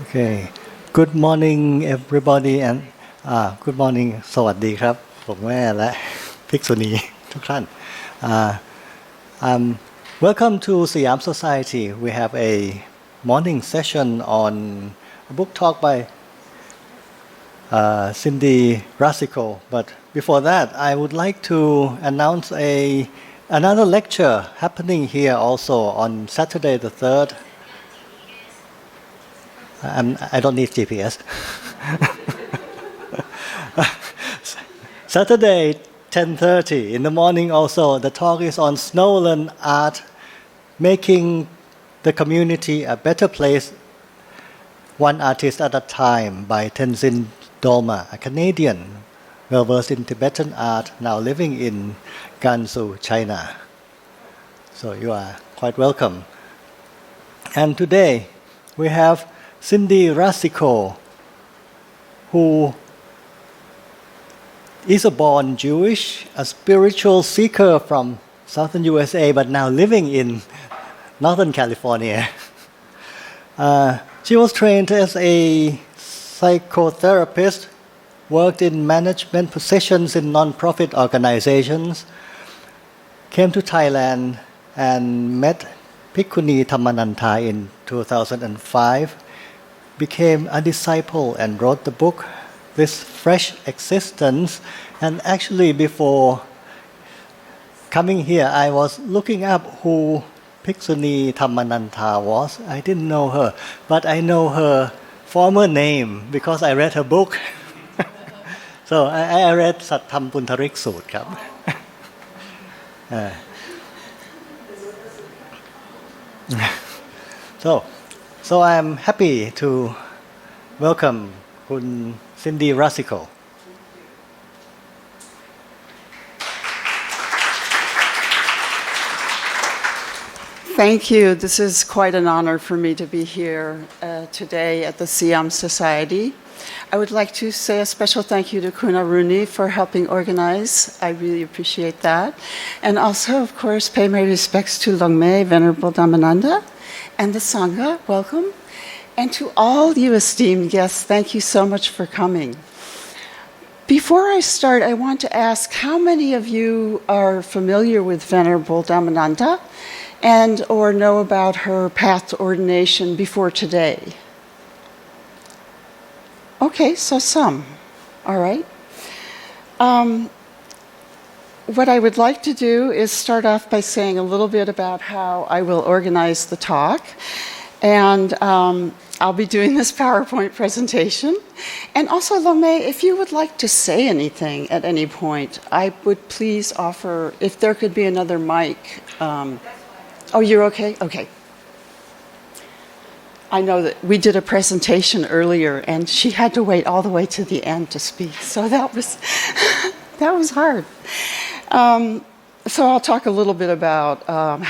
Okay. Good morning everybody and good morning สวัสดีครับผมแม่และภิกษุณีทุกท่าน Welcome to Siam Society. We have a morning session on a book talk by Cindy Rasicot. But before that, I would like to announce another lecture happening here also on Saturday the 3rd. I don't need GPS. Saturday, 10:30 in the morning also. The talk is on snowland art, making the community a better place, one artist at a time, by Tenzin Dolma, a Canadian, well-versed in Tibetan art, now living in Gansu, China. So you are quite welcome. And today we have Cindy Rasicot, who is a born Jewish, a spiritual seeker from southern USA, but now living in Northern California. She was trained as a psychotherapist, worked in management positions in non-profit organizations, came to Thailand and met Bhikkhuni Dhammananda in 2005, became a disciple and wrote the book This Fresh Existence. And actually before coming here I was looking up who Bhikkhuni Dhammananda was. I didn't know her, but I know her former name because I read her book. So I read Sattham Puntarik Sut ครับ So I'm happy to welcome คุณ Cindy Rasicot. Thank you. This is quite an honor for me to be here today at the Siam Society. I would like to say a special thank you to Kuna Runi for helping organize. I really appreciate that. And also, of course, pay my respects to Longme, Venerable Dhammananda, and the Sangha. Welcome. And to all you esteemed guests, thank you so much for coming. Before I start, I want to ask how many of you are familiar with Venerable Dhammananda and or know about her path to ordination before today? Okay, so some. All right. What I would like to do is start off by saying a little bit about how I will organize the talk. And I'll be doing this PowerPoint presentation. And also, Lome, if you would like to say anything at any point, I would please offer, if there could be another mic. Oh, you're okay? Okay. I know that we did a presentation earlier, and she had to wait all the way to the end to speak. So that was hard. So I'll talk a little bit about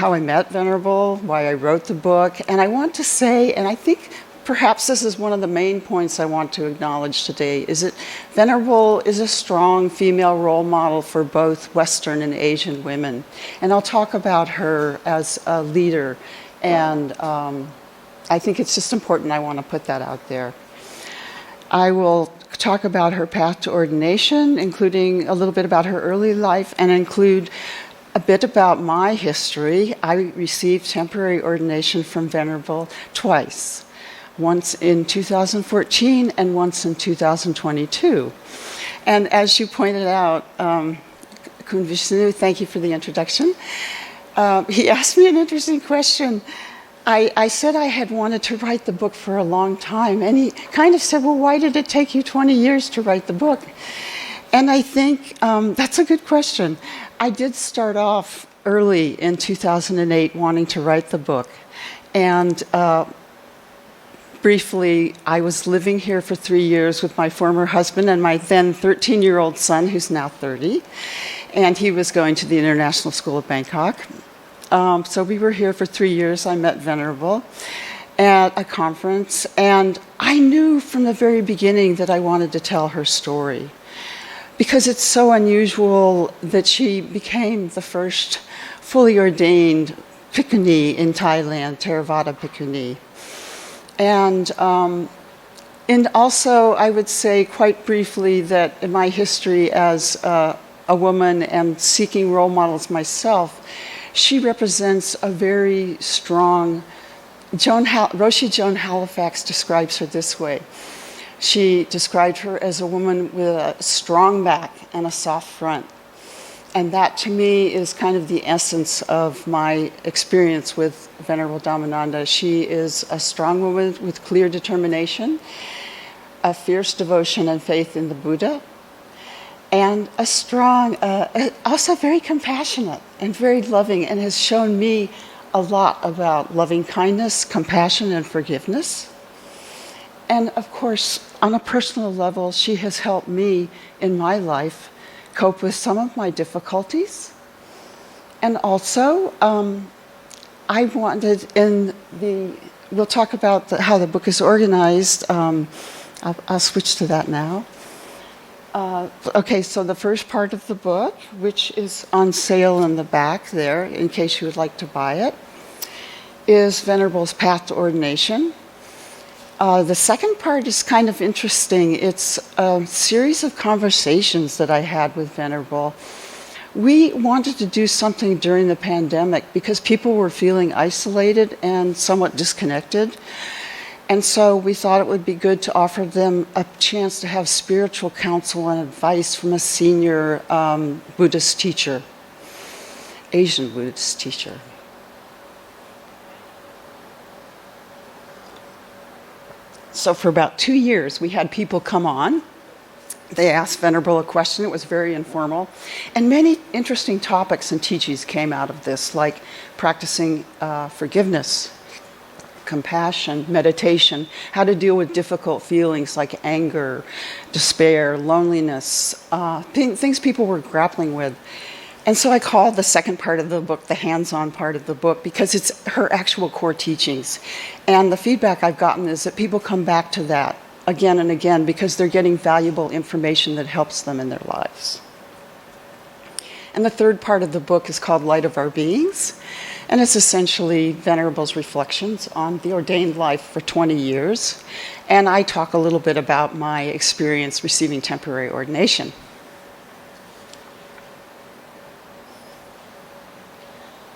how I met Venerable, why I wrote the book, and I want to say, and I think perhaps this is one of the main points I want to acknowledge today, is that Venerable is a strong female role model for both Western and Asian women. And I'll talk about her as a leader, and I think it's just important. I want to put that out there. I will talk about her path to ordination, including a little bit about her early life, and include a bit about my history. I received temporary ordination from Venerable twice, once in 2014 and once in 2022. And as you pointed out, Kun Vishnu, thank you for the introduction. He asked me an interesting question. I said I had wanted to write the book for a long time, and he kind of said, well, why did it take you 20 years to write the book? And I think that's a good question. I did start off early in 2008 wanting to write the book. And briefly, I was living here for 3 years with my former husband and my then 13-year-old son, who's now 30. And he was going to the International School of Bangkok. So we were here for 3 years. I met Venerable at a conference, and I knew from the very beginning that I wanted to tell her story because it's so unusual that she became the first fully ordained bhikkhuni in Thailand, Theravada bhikkhuni. And And also, I would say quite briefly that in my history as a woman and seeking role models myself, she represents a very strong, Roshi Joan Halifax describes her this way. She described her as a woman with a strong back and a soft front. And that, to me, is kind of the essence of my experience with Venerable Dhammananda. She is a strong woman with clear determination, a fierce devotion and faith in the Buddha, and a strong, also very compassionate and very loving, and has shown me a lot about loving kindness, compassion, and forgiveness. And of course, on a personal level, she has helped me in my life cope with some of my difficulties. And also, I wanted we'll talk about how the book is organized. I'll switch to that now. Okay, so the first part of the book, which is on sale in the back there, in case you would like to buy it, is Venerable's Path to Ordination. The second part is kind of interesting. It's a series of conversations that I had with Venerable. We wanted to do something during the pandemic because people were feeling isolated and somewhat disconnected. And so we thought it would be good to offer them a chance to have spiritual counsel and advice from a senior Buddhist teacher, Asian Buddhist teacher. So for about 2 years, we had people come on. They asked Venerable a question. It was very informal. And many interesting topics and teachings came out of this, like practicing forgiveness, compassion, meditation, how to deal with difficult feelings like anger, despair, loneliness, things people were grappling with. And so I call the second part of the book the hands-on part of the book because it's her actual core teachings. And the feedback I've gotten is that people come back to that again and again because they're getting valuable information that helps them in their lives. And the third part of the book is called Light of Our Beings. And it's essentially Venerable's reflections on the ordained life for 20 years. And I talk a little bit about my experience receiving temporary ordination.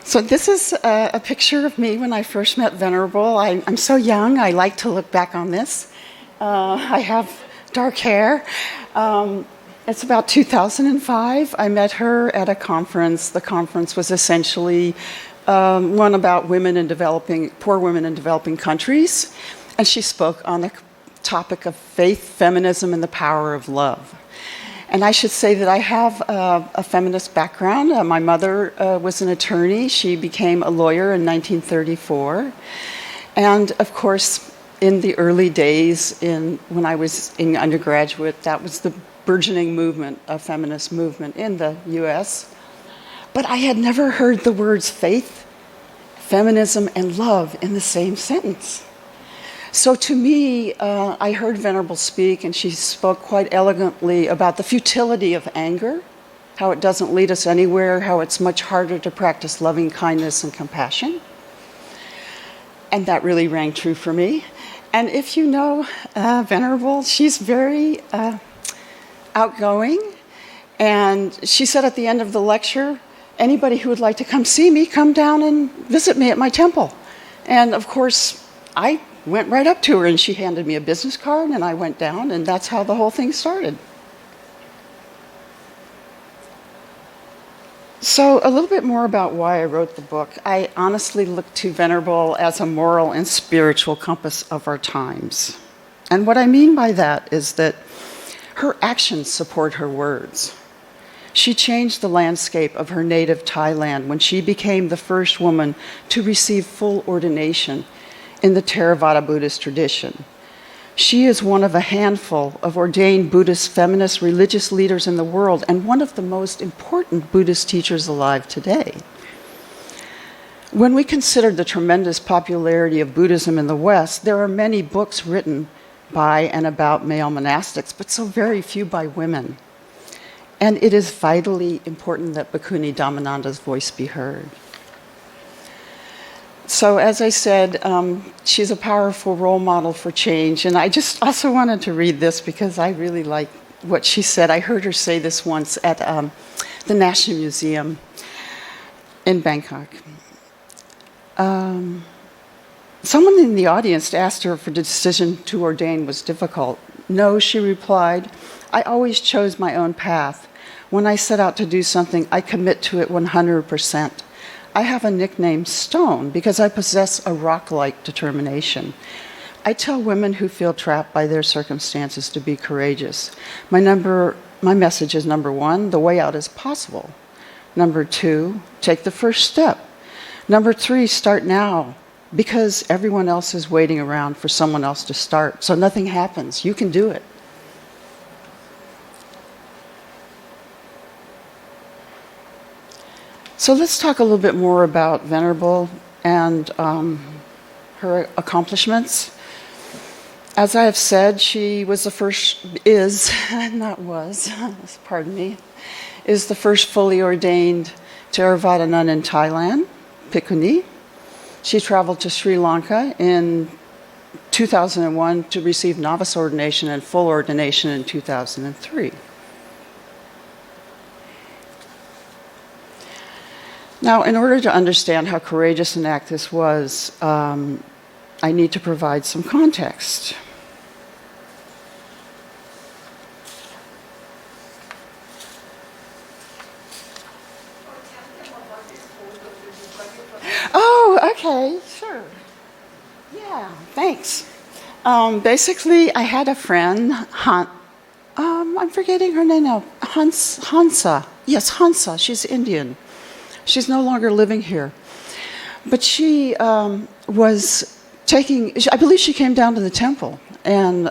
So this is a picture of me when I first met Venerable. I'm so young, I like to look back on this. I have dark hair. It's about 2005. I met her at a conference. The conference was essentially one about poor women in developing countries. And she spoke on the topic of faith, feminism, and the power of love. And I should say that I have a feminist background. My mother was an attorney. She became a lawyer in 1934. And of course, in the early days, when I was in undergraduate, that was the burgeoning movement, a feminist movement in the US. But I had never heard the words faith, feminism, and love in the same sentence. So to me, I heard Venerable speak, and she spoke quite elegantly about the futility of anger, how it doesn't lead us anywhere, how it's much harder to practice loving kindness and compassion. And that really rang true for me. And if you know Venerable, she's very outgoing. And she said at the end of the lecture, anybody who would like to come see me, come down and visit me at my temple. And of course, I went right up to her and she handed me a business card and I went down, and that's how the whole thing started. So a little bit more about why I wrote the book. I honestly look to Venerable as a moral and spiritual compass of our times. And what I mean by that is that her actions support her words. She changed the landscape of her native Thailand when she became the first woman to receive full ordination in the Theravada Buddhist tradition. She is one of a handful of ordained Buddhist feminist religious leaders in the world and one of the most important Buddhist teachers alive today. When we consider the tremendous popularity of Buddhism in the West, there are many books written by and about male monastics, but so very few by women. And it is vitally important that Bhikkhuni Dhammananda's voice be heard. So as I said, she's a powerful role model for change. And I just also wanted to read this because I really like what she said. I heard her say this once at the National Museum in Bangkok. Someone in the audience asked her if the decision to ordain was difficult. No, she replied, I always chose my own path. When I set out to do something, I commit to it 100%. I have a nickname, Stone, because I possess a rock-like determination. I tell women who feel trapped by their circumstances to be courageous. My message is, number one, the way out is possible. Number two, take the first step. Number three, start now, because everyone else is waiting around for someone else to start. So nothing happens. You can do it. So let's talk a little bit more about Venerable and her accomplishments. As I have said, she was the first, pardon me, is the first fully ordained Theravada nun in Thailand, Bhikkhuni. She traveled to Sri Lanka in 2001 to receive novice ordination and full ordination in 2003. Now, in order to understand how courageous an act this was, I need to provide some context. Oh, okay, sure. Yeah, thanks. Basically, I had a friend, I'm forgetting her name now, Hansa. Yes, Hansa, she's Indian. She's no longer living here. But she was I believe she came down to the temple and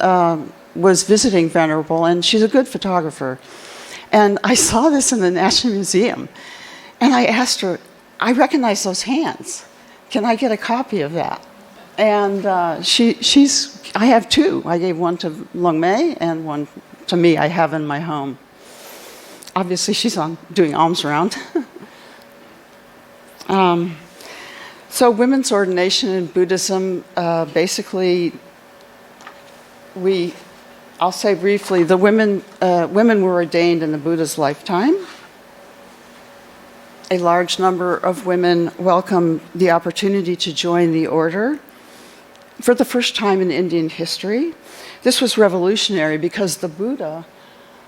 was visiting Venerable, and she's a good photographer. And I saw this in the National Museum, and I asked her, I recognize those hands. Can I get a copy of that? And I have two. I gave one to Long Mei and one to me. I have in my home. Obviously, she's doing alms round. So women's ordination in Buddhism, basically, I'll say briefly, the women were ordained in the Buddha's lifetime. A large number of women welcomed the opportunity to join the order for the first time in Indian history. This was revolutionary because the Buddha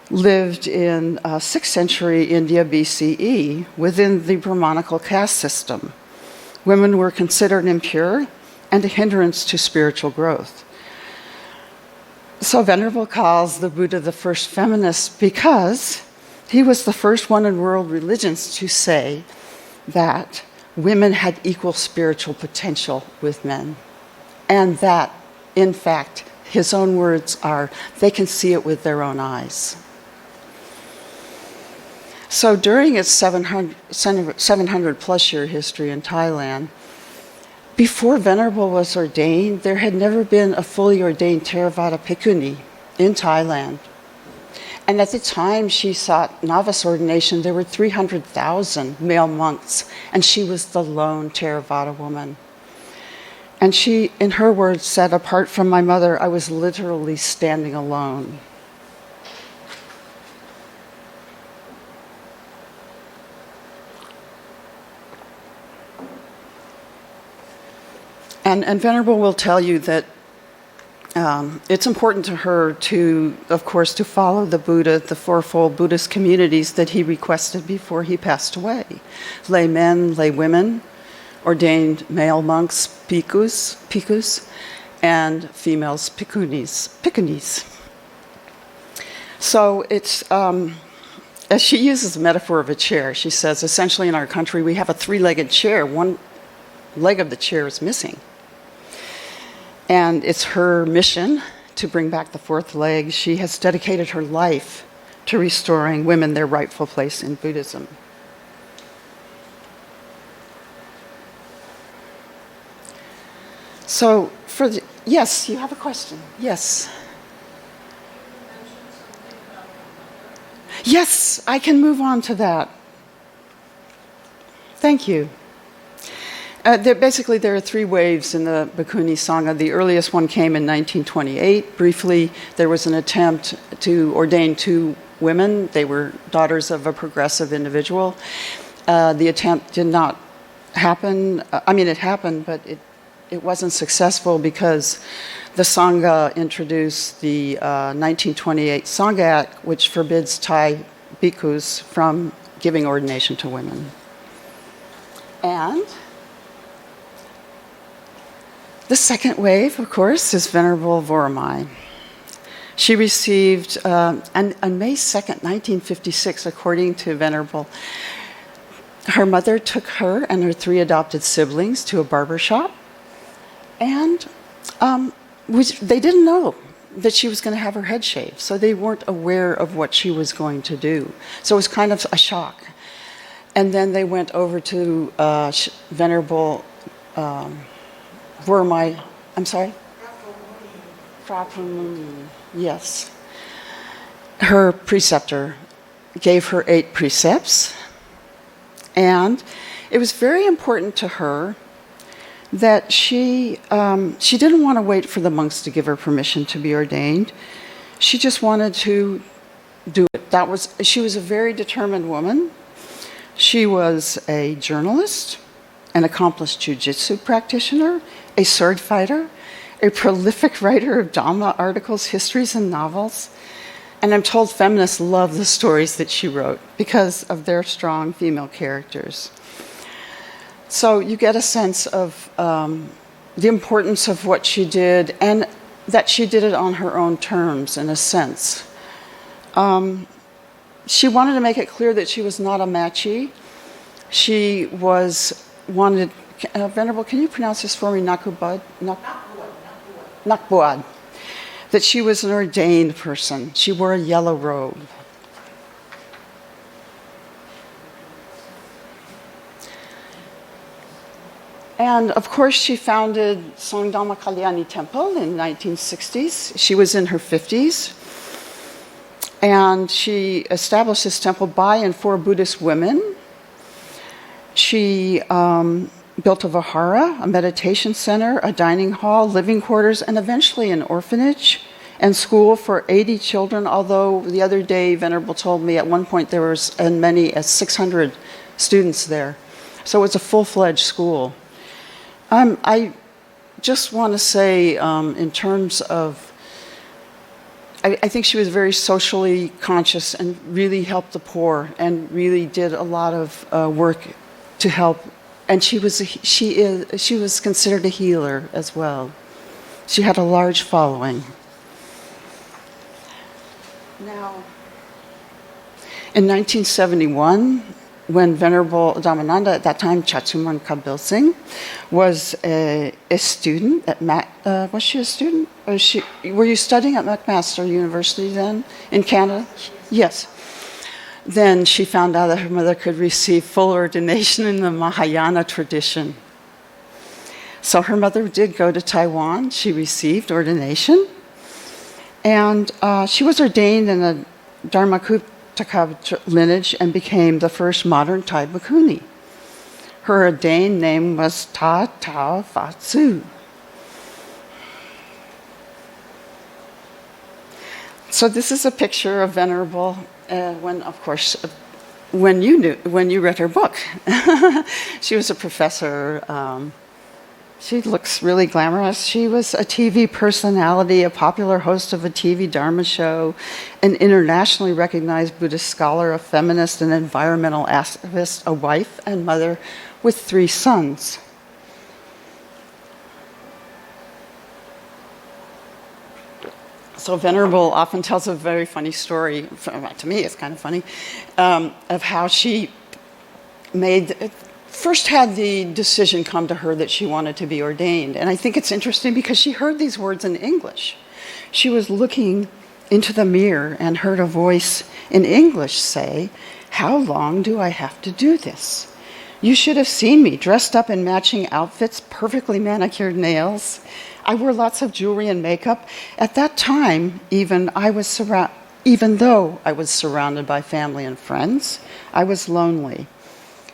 lived in 6th century India BCE within the Brahmanical caste system. Women were considered impure and a hindrance to spiritual growth. So Venerable calls the Buddha the first feminist because he was the first one in world religions to say that women had equal spiritual potential with men. And that, in fact, his own words are, they can see it with their own eyes. So during its 700 plus year history in Thailand, before Venerable was ordained, there had never been a fully ordained Theravada Bhikkhuni in Thailand. And at the time she sought novice ordination, there were 300,000 male monks, and she was the lone Theravada woman. And she, in her words, said, apart from my mother, I was literally standing alone. And Venerable will tell you that it's important to her to, of course, to follow the Buddha, the fourfold Buddhist communities that he requested before he passed away. Lay men, lay women, ordained male monks, bhikkhus, and females, bhikkhunis. So it's, as she uses the metaphor of a chair, she says, essentially in our country we have a three-legged chair. One leg of the chair is missing. And it's her mission to bring back the fourth leg. She has dedicated her life to restoring women their rightful place in Buddhism. So, yes, you have a question. Yes. Yes, I can move on to that. Thank you. Basically, there are three waves in the Bhikkhuni Sangha. The earliest one came in 1928. Briefly, there was an attempt to ordain two women. They were daughters of a progressive individual. The attempt did not happen. It happened, but it wasn't successful because the Sangha introduced the 1928 Sangha Act, which forbids Thai bhikkhus from giving ordination to women. And the second wave, of course, is Venerable Voramai. She received, on May 2nd, 1956, according to Venerable, her mother took her and her three adopted siblings to a barber shop, and they didn't know that she was going to have her head shaved, so they weren't aware of what she was going to do. So it was kind of a shock. And then they went over to Venerable Voramai, I'm sorry? Prapamuni, yes. Her preceptor gave her 8 precepts, and it was very important to her that she didn't want to wait for the monks to give her permission to be ordained. She just wanted to do it. She was a very determined woman. She was a journalist, an accomplished jiu-jitsu practitioner, a sword fighter, a prolific writer of Dhamma articles, histories, and novels. And I'm told feminists love the stories that she wrote because of their strong female characters. So you get a sense of the importance of what she did, and that she did it on her own terms, in a sense. She wanted to make it clear that she was not a machi. She wanted, Venerable, can you pronounce this for me? Nakubad? Nakbuad. That she was an ordained person. She wore a yellow robe. And of course, she founded Sangdhamma Kalyani Temple in the 1960s. She was in her 50s. And she established this temple by and for Buddhist women. She built a vihara, a meditation center, a dining hall, living quarters, and eventually an orphanage and school for 80 children, although the other day Venerable told me at one point there was as many as 600 students there. So it was a full-fledged school. I just want to say in terms of, I think she was very socially conscious and really helped the poor and really did a lot of work to help. And she was considered a healer as well. She had a large following. Now, in 1971, when Venerable Dhammananda, at that time Chachuman Kabil Singh, was a student at was she a student? Or were you studying at McMaster University then in Canada? Yes. Then she found out that her mother could receive full ordination in the Mahayana tradition. So her mother did go to Taiwan. She received ordination. And she was ordained in the Dharmakuptaka lineage and became the first modern Thai bhikkhuni. Her ordained name was Ta Tao Fa Tzu. So this is a picture of Venerable when you read her book. She was a professor. She looks really glamorous. She was a TV personality, a popular host of a TV Dharma show, an internationally recognized Buddhist scholar, a feminist and environmental activist, a wife and mother with 3 sons. So Venerable often tells a very funny story, to me it's kind of funny, of how she first had the decision come to her that she wanted to be ordained. And I think it's interesting because she heard these words in English. She was looking into the mirror and heard a voice in English say, "How long do I have to do this? You should have seen me dressed up in matching outfits, perfectly manicured nails. I wore lots of jewelry and makeup. At that time, even though I was surrounded by family and friends, I was lonely.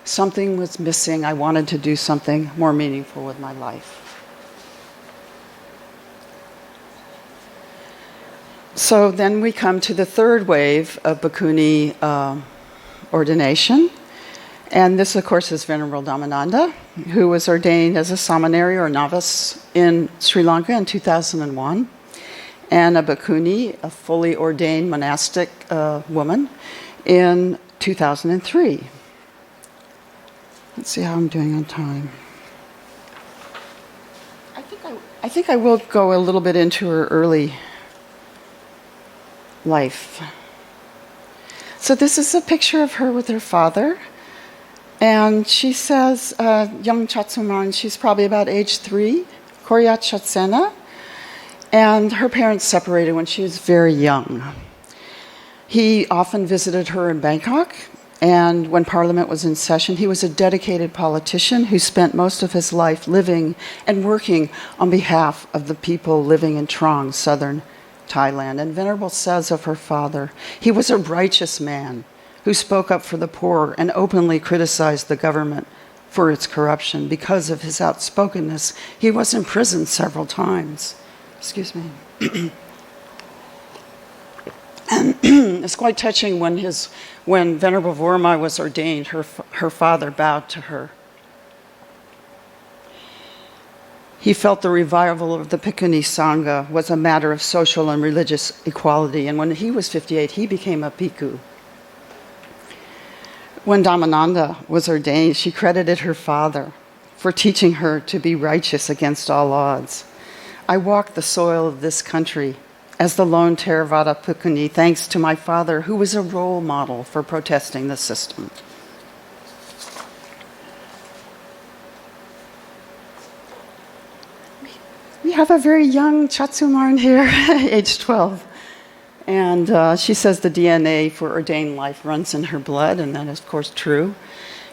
Something was missing. I wanted to do something more meaningful with my life. So then we come to the third wave of Bhikkhuni ordination. And this, of course, is Venerable Dhammananda, who was ordained as a samaneri or novice in Sri Lanka in 2001, and a Bhikkhuni, a fully ordained monastic woman, in 2003. Let's see how I'm doing on time. I think I will go a little bit into her early life. So this is a picture of her with her father. And she says, young Chatsuman, she's probably about age 3, Koryat Chatsena. And her parents separated when she was very young. He often visited her in Bangkok. And when Parliament was in session, he was a dedicated politician who spent most of his life living and working on behalf of the people living in Trang, southern Thailand. And Venerable says of her father, he was a righteous man who spoke up for the poor and openly criticized the government for its corruption. Because of his outspokenness, he was imprisoned several times. Excuse me. And it's quite touching when Venerable Vorma was ordained, her father bowed to her. He felt the revival of the Bhikkhuni Sangha was a matter of social and religious equality, and when he was 58, he became a bhikkhu. When Dhammananda was ordained, she credited her father for teaching her to be righteous against all odds. I walked the soil of this country as the lone Theravada Bhikkhuni thanks to my father, who was a role model for protesting the system. We have a very young Chatsumarn here, age 12. And she says the DNA for ordained life runs in her blood, and that is, of course, true.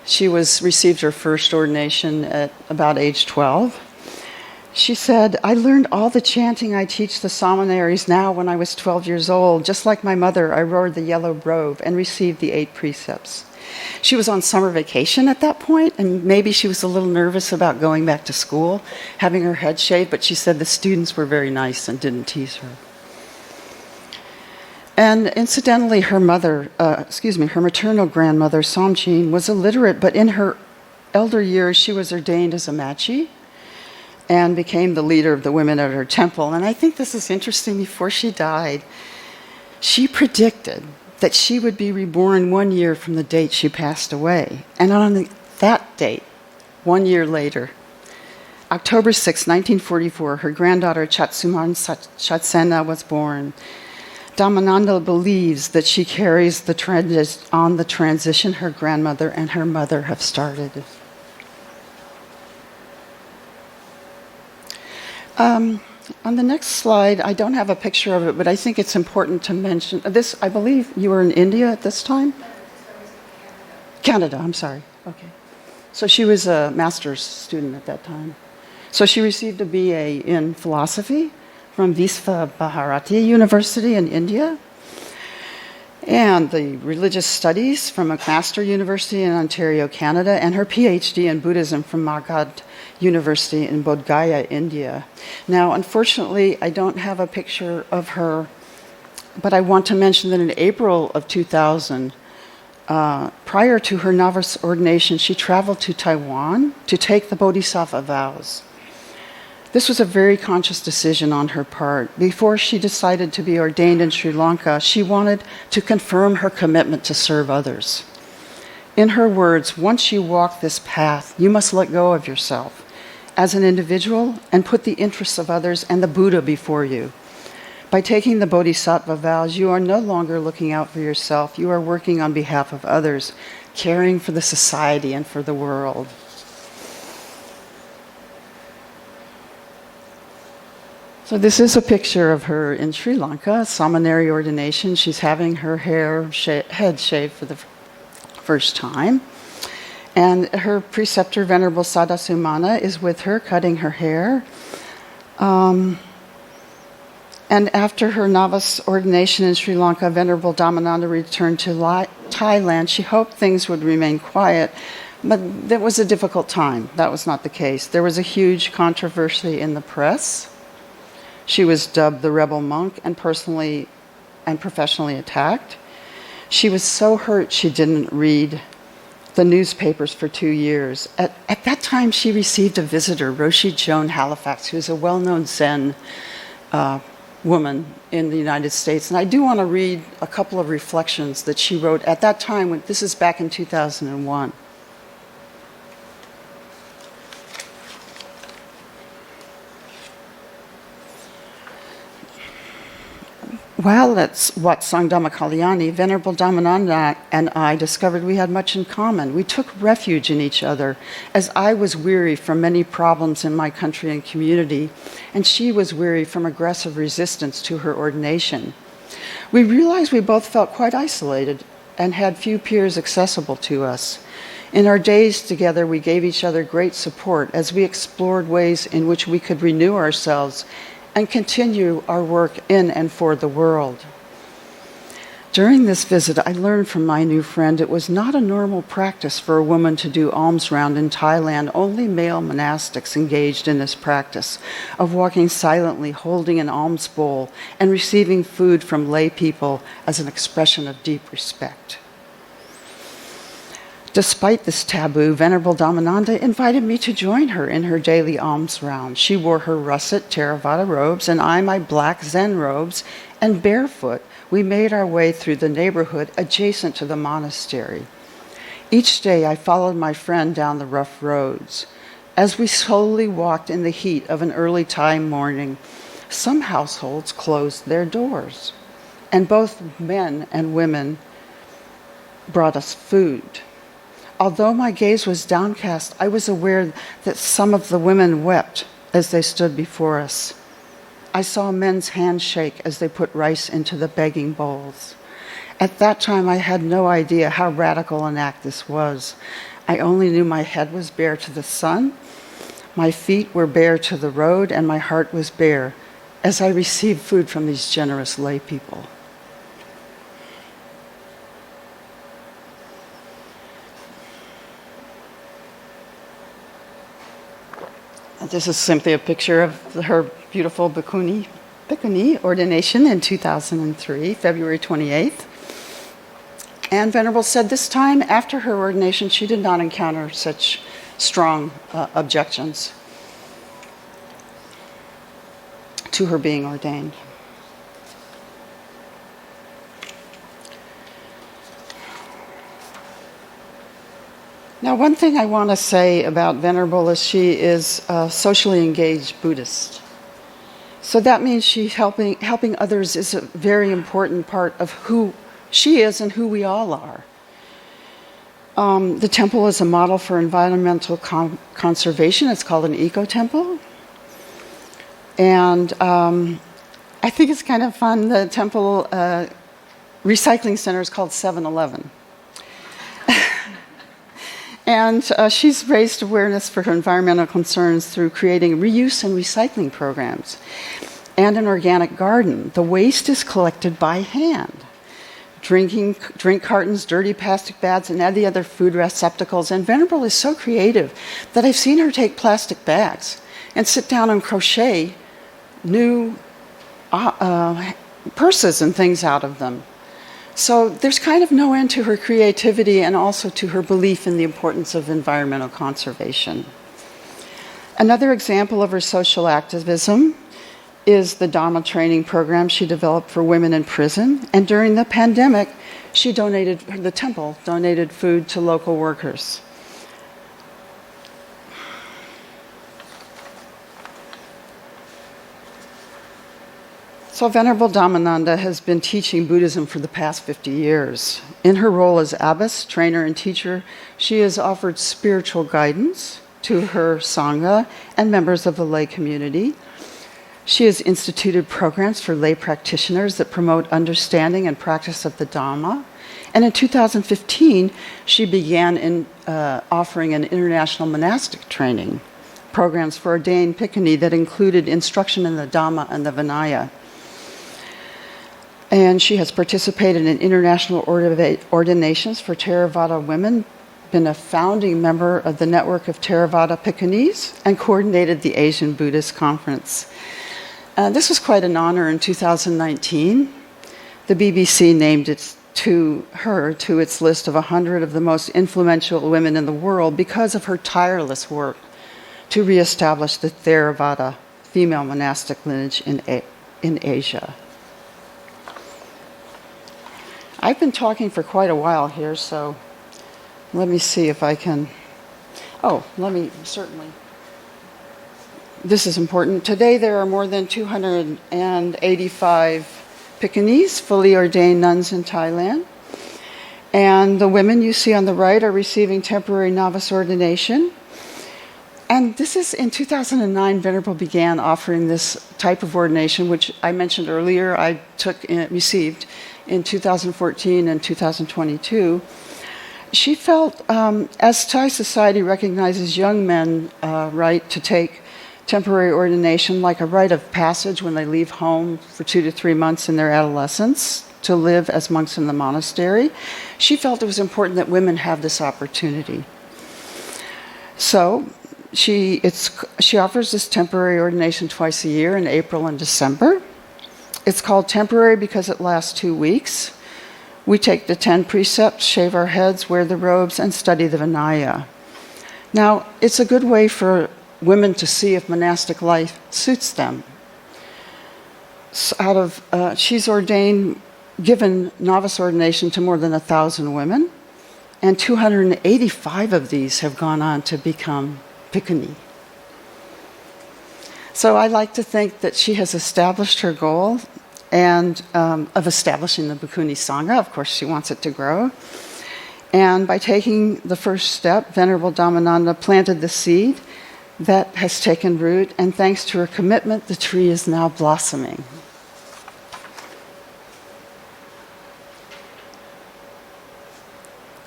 She received her first ordination at about age 12. She said, I learned all the chanting I teach the samaneri's now when I was 12 years old. Just like my mother, I wore the yellow robe and received the 8 precepts. She was on summer vacation at that point, and maybe she was a little nervous about going back to school, having her head shaved, but she said the students were very nice and didn't tease her. And incidentally, her maternal grandmother, Somchin, was illiterate, but in her elder years, she was ordained as a machi and became the leader of the women at her temple. And I think this is interesting. Before she died, she predicted that she would be reborn 1 year from the date she passed away. And on that date, 1 year later, October 6, 1944, her granddaughter Chatsuman Chatsena was born. Dhammananda believes that she carries the transition her grandmother and her mother have started. On the next slide, I don't have a picture of it, but I think it's important to mention this. I believe you were in India at this time? Canada, I'm sorry. Okay. So she was a master's student at that time. So she received a BA in philosophy from Visva Bharati University in India, and the religious studies from McMaster University in Ontario, Canada, and her PhD in Buddhism from Magadh University in Bodh Gaya, India. Now, unfortunately, I don't have a picture of her, but I want to mention that in April of 2000, prior to her novice ordination, she traveled to Taiwan to take the Bodhisattva vows. This was a very conscious decision on her part. Before she decided to be ordained in Sri Lanka, she wanted to confirm her commitment to serve others. In her words, once you walk this path, you must let go of yourself as an individual and put the interests of others and the Buddha before you. By taking the Bodhisattva vows, you are no longer looking out for yourself. You are working on behalf of others, caring for the society and for the world. So this is a picture of her in Sri Lanka, samaneri ordination. She's having her head shaved for the first time. And her preceptor, Venerable Sadasumana, is with her, cutting her hair. And after her novice ordination in Sri Lanka, Venerable Dhammananda returned to Thailand. She hoped things would remain quiet, But it was a difficult time. That was not the case. There was a huge controversy in the press. She was dubbed the rebel monk and personally and professionally attacked. She was so hurt she didn't read the newspapers for 2 years. At that time, she received a visitor, Roshi Joan Halifax, who's a well-known Zen woman in the United States. And I do want to read a couple of reflections that she wrote at that time. This is back in 2001. While at Wat Sangdhamma Kalyani, Venerable Dhammananda and I discovered we had much in common. We took refuge in each other, as I was weary from many problems in my country and community, and she was weary from aggressive resistance to her ordination. We realized we both felt quite isolated and had few peers accessible to us. In our days together, we gave each other great support as we explored ways in which we could renew ourselves and continue our work in and for the world. During this visit, I learned from my new friend it was not a normal practice for a woman to do alms round in Thailand. Only male monastics engaged in this practice of walking silently, holding an alms bowl, and receiving food from lay people as an expression of deep respect. Despite this taboo, Venerable Dhammananda invited me to join her in her daily alms round. She wore her russet Theravada robes and I my black Zen robes, and barefoot we made our way through the neighborhood adjacent to the monastery. Each day I followed my friend down the rough roads. As we slowly walked in the heat of an early Thai morning, some households closed their doors, and both men and women brought us food. Although my gaze was downcast, I was aware that some of the women wept as they stood before us. I saw men's hands shake as they put rice into the begging bowls. At that time, I had no idea how radical an act this was. I only knew my head was bare to the sun, my feet were bare to the road, and my heart was bare as I received food from these generous lay people. This is simply a picture of her beautiful bhikkhuni ordination in 2003, February 28th. And Venerable said this time after her ordination, she did not encounter such strong objections to her being ordained. Now, one thing I want to say about Venerable is she is a socially engaged Buddhist. So that means helping others is a very important part of who she is and who we all are. The temple is a model for environmental conservation. It's called an eco-temple. And I think it's kind of fun. The temple recycling center is called 7-Eleven. And she's raised awareness for her environmental concerns through creating reuse and recycling programs and an organic garden. The waste is collected by hand. Drink cartons, dirty plastic bags, and any other food receptacles. And Venerable is so creative that I've seen her take plastic bags and sit down and crochet new purses and things out of them. So there's kind of no end to her creativity and also to her belief in the importance of environmental conservation. Another example of her social activism is the Dhamma training program she developed for women in prison. And during the pandemic, the temple donated food to local workers. So Venerable Dhammananda has been teaching Buddhism for the past 50 years. In her role as abbess, trainer, and teacher, she has offered spiritual guidance to her Sangha and members of the lay community. She has instituted programs for lay practitioners that promote understanding and practice of the Dhamma. And in 2015, she began offering an international monastic training programs for ordained bhikkhuni that included instruction in the Dhamma and the Vinaya. And she has participated in international ordinations for Theravada women, been a founding member of the network of Theravada Bhikkhunis and coordinated the Asian Buddhist Conference. This was quite an honor in 2019. The BBC named her to its list of 100 of the most influential women in the world because of her tireless work to reestablish the Theravada female monastic lineage in Asia. I've been talking for quite a while here, so let me see if I can. Certainly. This is important. Today there are more than 285 Bhikkhunis, fully ordained nuns in Thailand. And the women you see on the right are receiving temporary novice ordination. And this is in 2009, Venerable began offering this type of ordination, which I mentioned earlier, I received in 2014 and 2022. She felt, as Thai society recognizes young men right to take temporary ordination like a rite of passage when they leave home for 2 to 3 months in their adolescence to live as monks in the monastery, she felt it was important that women have this opportunity. So she offers this temporary ordination twice a year in April and December. It's called temporary because it lasts 2 weeks. We take the 10 precepts, shave our heads, wear the robes, and study the Vinaya. Now, it's a good way for women to see if monastic life suits them. She's given novice ordination to more than 1,000 women, and 285 of these have gone on to become bhikkhuni. So I like to think that she has established her goal and of establishing the Bhikkhuni Sangha. Of course, she wants it to grow. And by taking the first step, Venerable Dhammananda planted the seed that has taken root, and thanks to her commitment, the tree is now blossoming.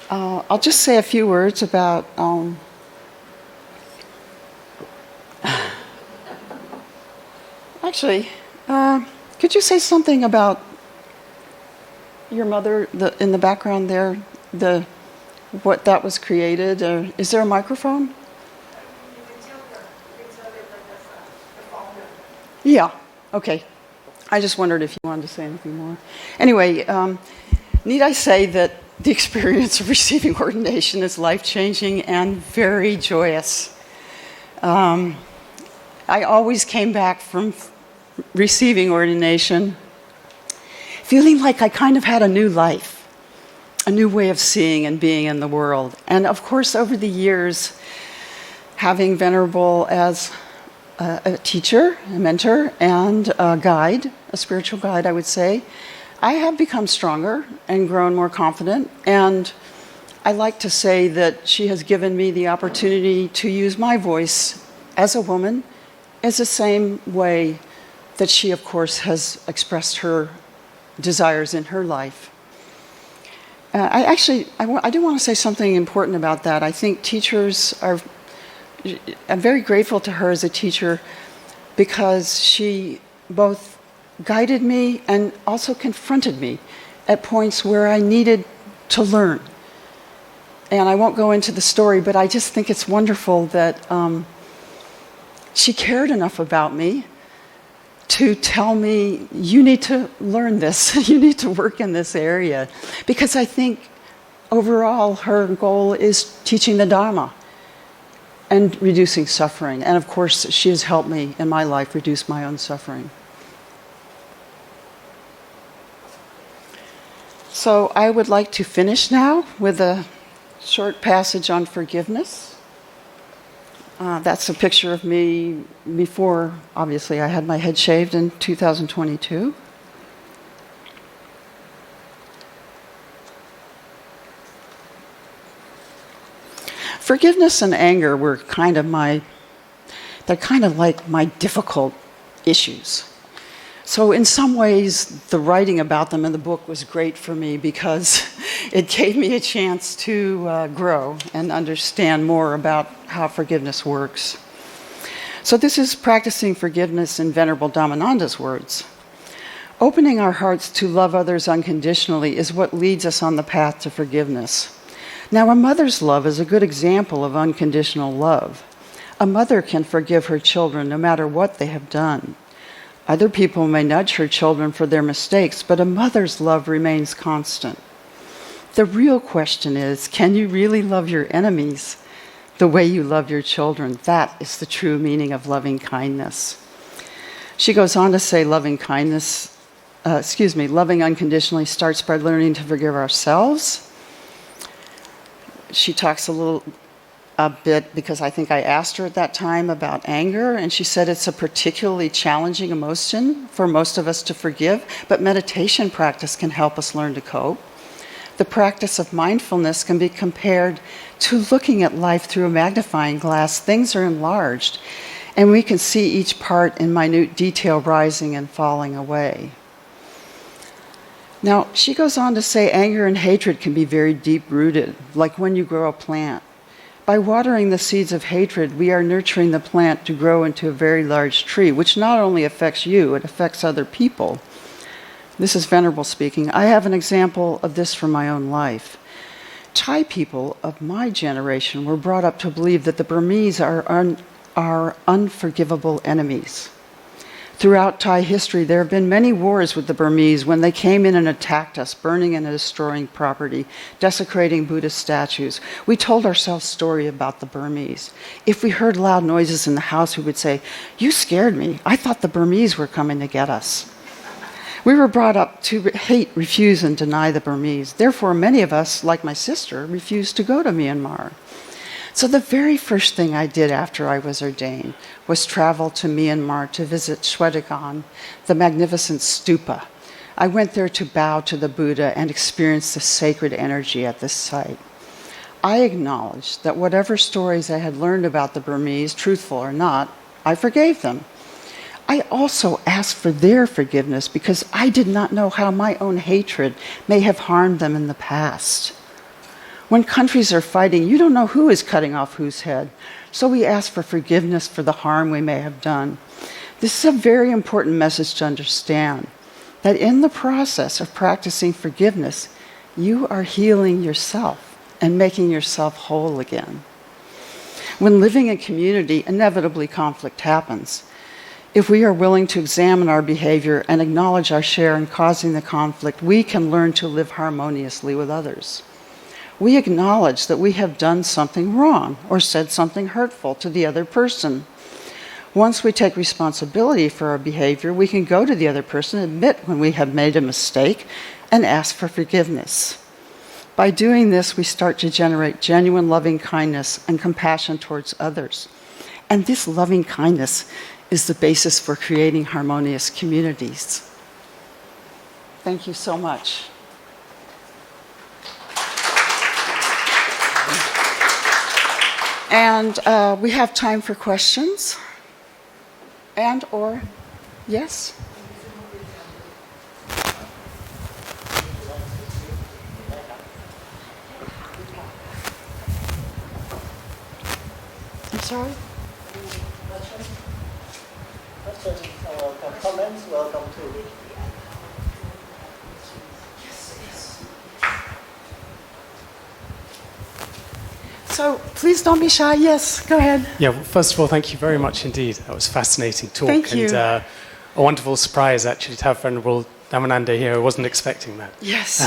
I'll just say a few words about could you say something about your mother in the background there, what that was created? Is there a microphone? Yeah, okay. I just wondered if you wanted to say anything more. Anyway, need I say that the experience of receiving ordination is life-changing and very joyous. I always came back from receiving ordination feeling like I kind of had a new life, a new way of seeing and being in the world. And of course, over the years, having Venerable as a teacher, a mentor, and a guide, a spiritual guide, I would say, I have become stronger and grown more confident. And I like to say that she has given me the opportunity to use my voice as a woman as the same way that she, of course, has expressed her desires in her life. I do want to say something important about that. I think I'm very grateful to her as a teacher because she both guided me and also confronted me at points where I needed to learn. And I won't go into the story, but I just think it's wonderful that she cared enough about me to tell me, you need to learn this, you need to work in this area. Because I think overall her goal is teaching the Dharma and reducing suffering. And of course, she has helped me in my life reduce my own suffering. So I would like to finish now with a short passage on forgiveness. That's a picture of me before, obviously, I had my head shaved in 2022. Forgiveness and anger were they're kind of like my difficult issues. So in some ways, the writing about them in the book was great for me because it gave me a chance to grow and understand more about how forgiveness works. So this is practicing forgiveness in Venerable Dhammananda's words. Opening our hearts to love others unconditionally is what leads us on the path to forgiveness. Now, a mother's love is a good example of unconditional love. A mother can forgive her children no matter what they have done. Other people may nudge her children for their mistakes, but a mother's love remains constant. The real question is, can you really love your enemies the way you love your children? That is the true meaning of loving kindness. She goes on to say loving unconditionally starts by learning to forgive ourselves. She talks a bit, because I think I asked her at that time about anger, and she said it's a particularly challenging emotion for most of us to forgive, but meditation practice can help us learn to cope. The practice of mindfulness can be compared to looking at life through a magnifying glass. Things are enlarged, and we can see each part in minute detail rising and falling away. Now, she goes on to say anger and hatred can be very deep-rooted, like when you grow a plant. By watering the seeds of hatred, we are nurturing the plant to grow into a very large tree, which not only affects you, it affects other people. This is Venerable speaking. I have an example of this from my own life. Thai people of my generation were brought up to believe that the Burmese are unforgivable enemies. Throughout Thai history, there have been many wars with the Burmese when they came in and attacked us, burning and destroying property, desecrating Buddhist statues. We told ourselves a story about the Burmese. If we heard loud noises in the house, we would say, "You scared me. I thought the Burmese were coming to get us." We were brought up to hate, refuse, and deny the Burmese. Therefore, many of us, like my sister, refused to go to Myanmar. So the very first thing I did after I was ordained was travel to Myanmar to visit Shwedagon, the magnificent stupa. I went there to bow to the Buddha and experience the sacred energy at this site. I acknowledged that whatever stories I had learned about the Burmese, truthful or not, I forgave them. I also asked for their forgiveness because I did not know how my own hatred may have harmed them in the past. When countries are fighting, you don't know who is cutting off whose head. So we ask for forgiveness for the harm we may have done. This is a very important message to understand, that in the process of practicing forgiveness, you are healing yourself and making yourself whole again. When living in community, inevitably conflict happens. If we are willing to examine our behavior and acknowledge our share in causing the conflict, we can learn to live harmoniously with others. We acknowledge that we have done something wrong or said something hurtful to the other person. Once we take responsibility for our behavior, we can go to the other person, admit when we have made a mistake, and ask for forgiveness. By doing this, we start to generate genuine loving kindness and compassion towards others. And this loving kindness is the basis for creating harmonious communities. Thank you so much. And we have time for questions. And or, yes? I'm sorry? Comments, welcome to. So please don't be shy. Yes, go ahead. Yeah, well, first of all, thank you very much indeed. That was a fascinating talk. Thank you. And a wonderful surprise, actually, to have Venerable Dhammananda here. I wasn't expecting that. Yes.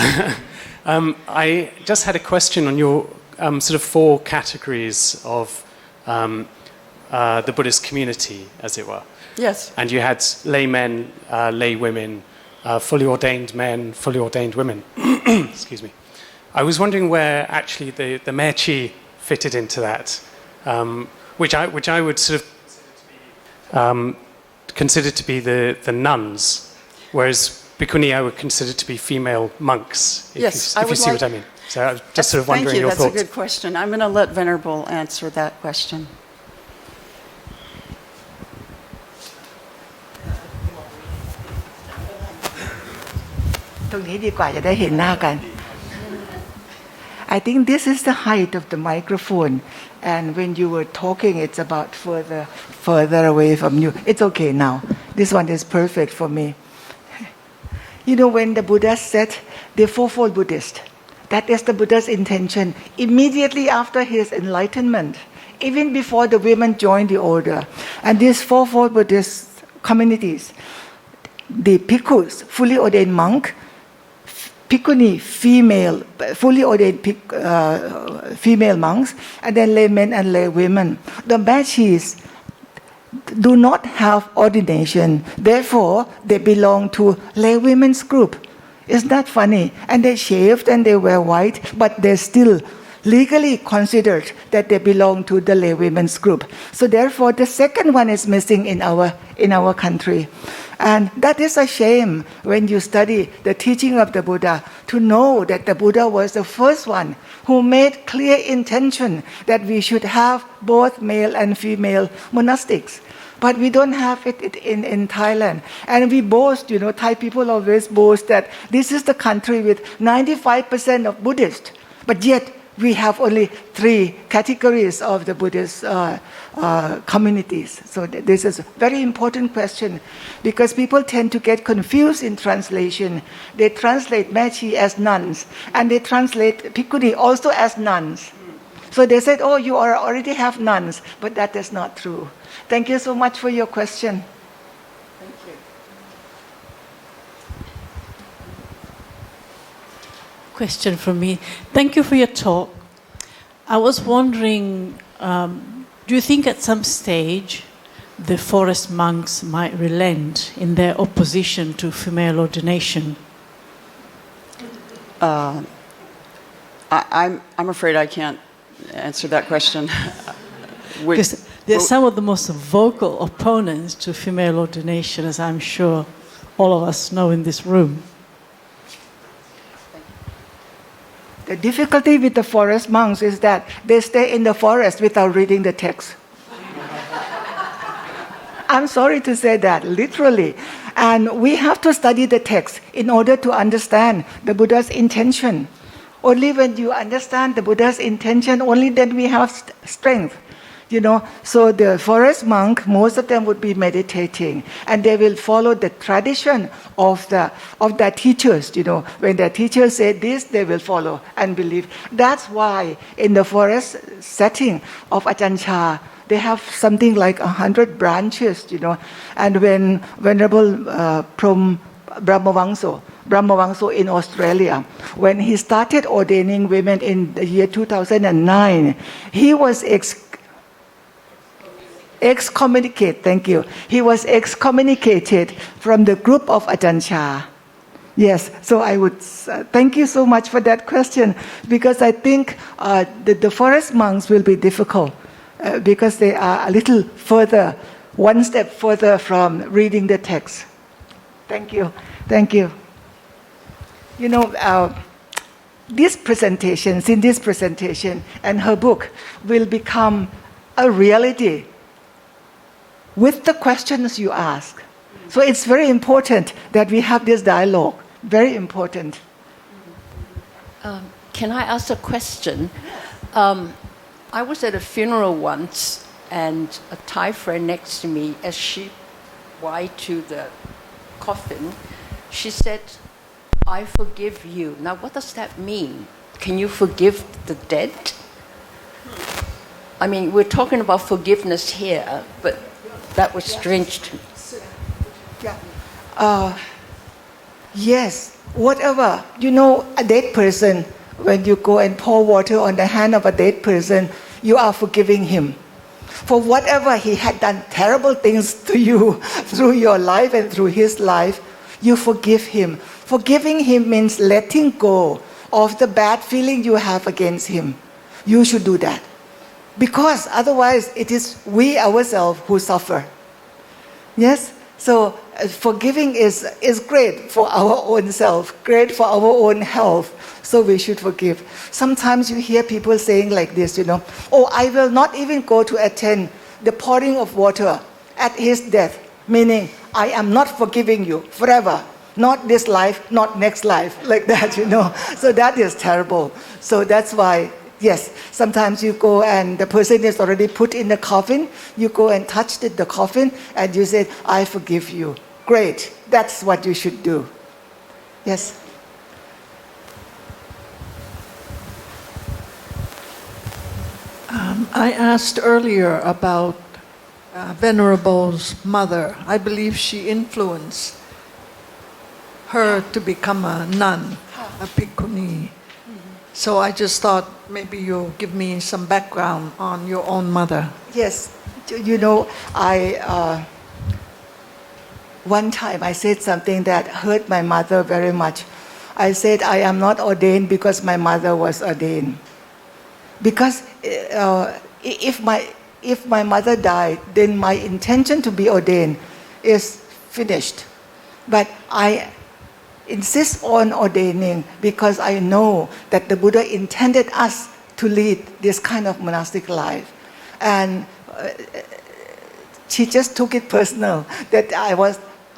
I just had a question on your sort of four categories of the Buddhist community, as it were. Yes. And you had lay men, lay women, fully ordained men, fully ordained women. Excuse me. I was wondering where actually the Mechi fitted into that, which I would sort of consider to be the nuns, whereas Bhikkhuni I would consider to be female monks, if you see what I mean. So I was just sort of wondering your thoughts. Thank you, that's a good question. I'm going to let Venerable answer that question. I think this is the height of the microphone, and when you were talking, it's about further away from you. It's okay now. This one is perfect for me. You know, when the Buddha said the fourfold Buddhist, That is the Buddha's intention. Immediately after his enlightenment, even before the women joined the order, and these fourfold Buddhist communities, the bhikkhus, fully ordained monk, bhikkhuni, female, fully ordained female monks, and then laymen and lay women. The machis do not have ordination, therefore they belong to lay women's group. Isn't that funny? And they shaved and they wear white, but they're still legally considered that they belong to the lay women's group. So therefore, the second one is missing in our country. And that is a shame when you study the teaching of the Buddha, to know that the Buddha was the first one who made clear intention that we should have both male and female monastics. But we don't have it in Thailand. And we boast, Thai people always boast that this is the country with 95% of Buddhists. But yet, we have only 3 categories of the Buddhist communities. So this is a very important question, because people tend to get confused in translation. They translate Mechi as nuns, and they translate Bhikkhuni also as nuns. So they said, oh, you already have nuns, but that is not true. Thank you so much for your question. Thank you. Question from me. Thank you for your talk. I was wondering, do you think at some stage the forest monks might relent in their opposition to female ordination? I'm afraid I can't answer that question. Because they're some of the most vocal opponents to female ordination, as I'm sure all of us know in this room. The difficulty with the forest monks is that they stay in the forest without reading the text. I'm sorry to say that, literally. And we have to study the text in order to understand the Buddha's intention. Only when you understand the Buddha's intention, only then we have strength. So the forest monk, most of them would be meditating, and they will follow the tradition of their teachers. When their teachers say this, they will follow and believe. That's why in the forest setting of Ajahn Chah, they have something like 100 branches. And when Venerable Brahmavangso in Australia, when he started ordaining women in the year 2009, he was excommunicated. Thank you. He was excommunicated from the group of Ajahn Chah. Yes, so I would thank you so much for that question, because I think the forest monks will be difficult because they are a little further, one step further from reading the text. Thank you. Thank you. These presentations, in this presentation and her book, will become a reality with the questions you ask. So it's very important that we have this dialogue. Very important. Can I ask a question? I was at a funeral once, and a Thai friend next to me, as she walked to the coffin, she said, "I forgive you." Now, what does that mean? Can you forgive the dead? I mean, we're talking about forgiveness here, but that was strange to me. Yeah. Yes, whatever. A dead person, when you go and pour water on the hand of a dead person, you are forgiving him. For whatever he had done terrible things to you through your life and through his life, you forgive him. Forgiving him means letting go of the bad feeling you have against him. You should do that. Because otherwise it is we ourselves who suffer. Yes? So forgiving is great for our own self, great for our own health. So we should forgive. Sometimes you hear people saying like this, "Oh, I will not even go to attend the pouring of water at his death." Meaning, I am not forgiving you forever. Not this life, not next life, like that, So that is terrible. So that's why, yes, sometimes you go and the person is already put in the coffin. You go and touch the coffin and you say, "I forgive you." Great. That's what you should do. Yes. I asked earlier about Venerable's mother. I believe she influenced her to become a nun, a bhikkhuni. So I just thought maybe you'll give me some background on your own mother. Yes, you know, one time I said something that hurt my mother very much. I said I am not ordained because my mother was ordained. Because if my mother died, then my intention to be ordained is finished. But I insist on ordaining because I know that the Buddha intended us to lead this kind of monastic life. And she just took it personal that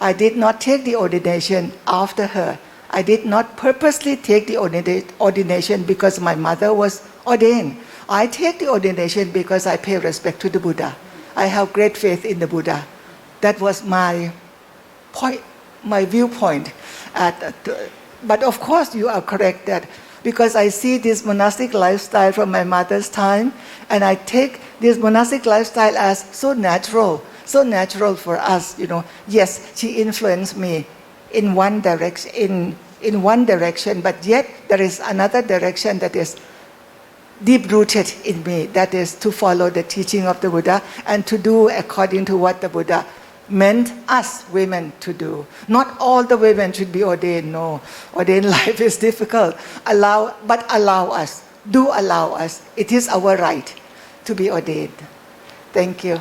I did not take the ordination after her. I did not purposely take the ordination because my mother was ordained. I take the ordination because I pay respect to the Buddha. I have great faith in the Buddha. That was my point, my viewpoint. But of course you are correct that because I see this monastic lifestyle from my mother's time, and I take this monastic lifestyle as so natural for us, you know. Yes, she influenced me in one direction, in one direction, but yet there is another direction that is deep-rooted in me, that is to follow the teaching of the Buddha and to do according to what the Buddha meant us women to do. Not all the women should be ordained, no. Ordained life is difficult. But allow us. Do allow us. It is our right to be ordained. Thank you.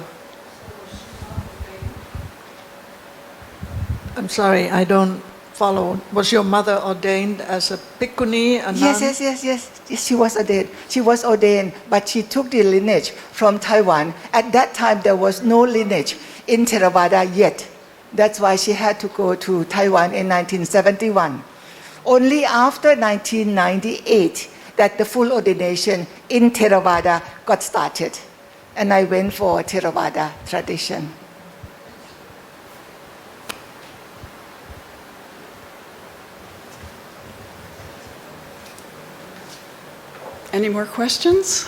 I'm sorry, I don't follow. Was your mother ordained as a bhikkhuni, a nun? Yes. She was ordained. She was ordained, but she took the lineage from Taiwan. At that time, there was no lineage in Theravada yet. That's why she had to go to Taiwan in 1971. Only after 1998 that the full ordination in Theravada got started. And I went for Theravada tradition. Any more questions?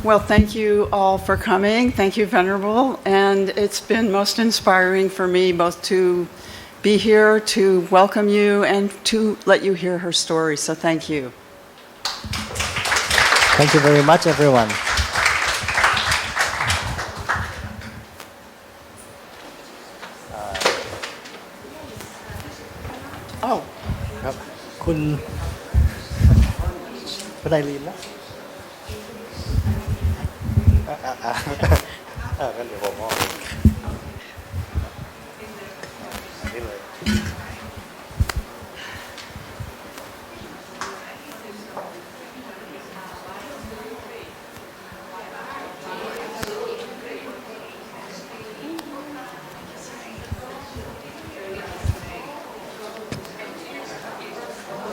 Well, thank you all for coming. Thank you, Venerable. And it's been most inspiring for me both to be here, to welcome you, and to let you hear her story. So thank you. Thank you very much, everyone. Oh. ครับคุณไดรีนนะงั้นเดี๋ยวผมมอบ